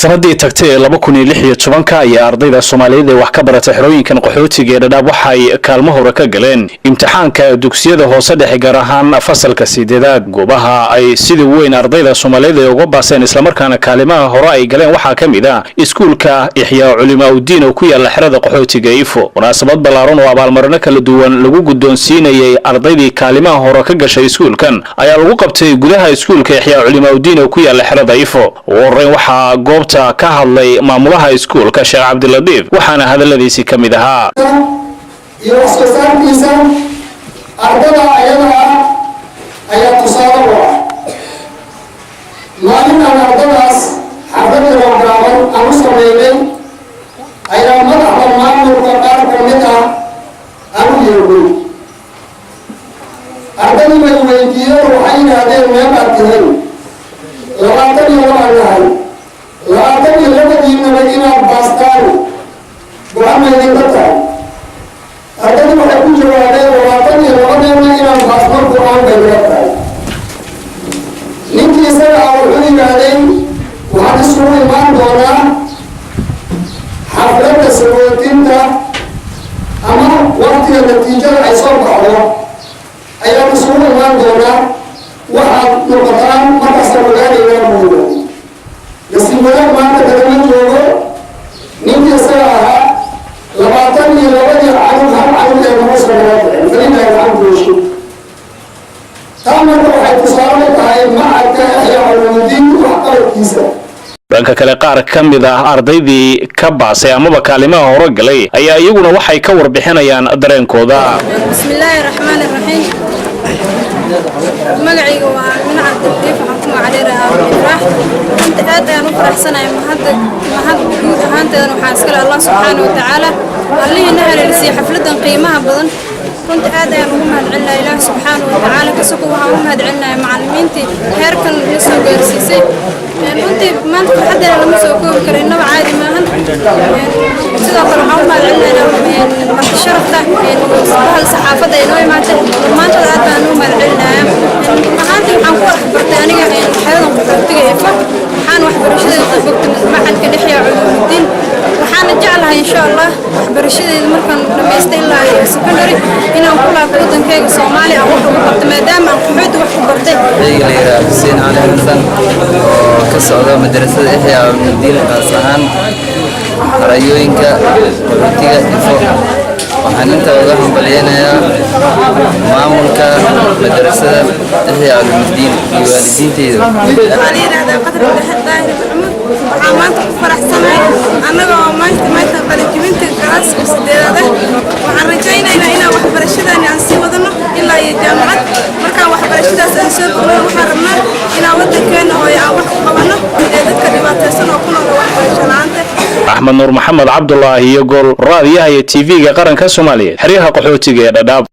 sanadii tagtay 2016 ayaa ardayda Soomaaliyeed ee wax ka baratay xerooyinkan qaxootiga ee Dadaab waxay kaalmo hore ka galeen imtixaanka dugsiyada hoose dhexe gaar ahaan fasalka 8aad goobaha ay sidii weyn ardayda Soomaaliyeed uga baaseen isla markaana kaalimaha hore ay galeen waxa kamid ah iskuulka Ihyaa Culimaudiin oo ku yaala xerada qaxootiga Ifo munaasabad balaaran oo abaalmarino kala duwan lagu guddoonsiinayay ardaydii kaalimaha hore ka gashay iskuulkan ayaa lagu qabtay gudaha iskuulka Ihyaa Culimaudiin oo ku yaala xerada Ifo waxa goobta ka hadlay maamulaha iskuulka Sheekh Cabdiladiif waxaana hadaladiisi kamid ahaa iyo iskasaarkiisa ardada ayada ayaa tusaale u ah maalintan ardadaas xafladda gaaban aan u sameynay ayaa madaxda maamulka qaar ka mid ah aan u yeernay ardadii bay weydiiyeen waxay yidhaahdeen meel aad tihiin 22 لكن الذي نبينا باستان وعمل القطع الذي يكون جواده ولكن يرغبنا إلى باستان القرآن بالقطع نيجي سنة أو حين عليه وهذا السورة ما دونا حفلة السورتين ده أما وقت النتيجة عصام بعضها أيام السورة ما دونا وهذا القرآن ما تصلنا إلى الموضوع يسمونه ما تكلمت جوه نيجي ساعة لبعضهم يلوذ عنهم المصر فلما يفعل شيء تامر waxay tusaale tahay macalka Ihyaa Culimaudiin waxa uu kiisa dhanka kale qaar kamid ah ardaydii ka baasay ama kaalimaha hore galay ayaa iyaguna waxay ka warbixinayaan dareenkooda bismillaahir rahmaanir rahiim magacayga waa min Cabdiladiif waxaan ku magacdheerahay inta aad aan u faraxsanahay mahad guud ahaanteedana waxaan iska leeyahay Allah subhanahu wa ta'ala allihina haleelisiyo xafladan qiimaha badan كنت آدم محمد عنا إله سبحانه وتعالى كسبه محمد عنا معلمينتي هيركن نسوا جرسيسي كنت ما أنت حد لما سووا كرينا عادي ما هن سيدا قال محمد عنا ما الشرف ده سبحان الصحافة ده إنه ما أنت آدم محمد عنا ما أنت حنقول برتاني حياة قبرتي إفا حان وحبرشة طبقت معهد كإحياء علوم وحان جعلها إن شاء الله وحبرشة مركن لما يستيلا سكندري إنه كلها بلدن كيك Soomaali أو وحبرت ما دام قحوت وحبرتي. ليلى حسين علي حسن كسر مدرسة إحياء علوم قاصحان رأيوينك وبتيجا إفو waxaan inta uga hambalyeynaa maamulka madrasada Ihyaa Culimaudiin iyo waalidiinteeda waxaan yiraahdaa qadar daahir Maxamed waxaan maanta ku faraxsanahay annagoo maanta qalinjibinta galaaska 8aad waxaan rajaynaynaa inaan waxbarashadani aan sii wadano ilaa iyo jaamacad markaan waxbarashadaas aan soo gudbino waxaan rabnaa inaan wadankeena oo aan wax ku qabano ee dadka dhibaataysan oo ku nool waxbarasho la'aanta Axmed Nuur Maxamed Cabdullaahi iyo gol raadiyaha TV-ga qaranka Soomaaliyeed xiriirka qaxootiga ee Dadaab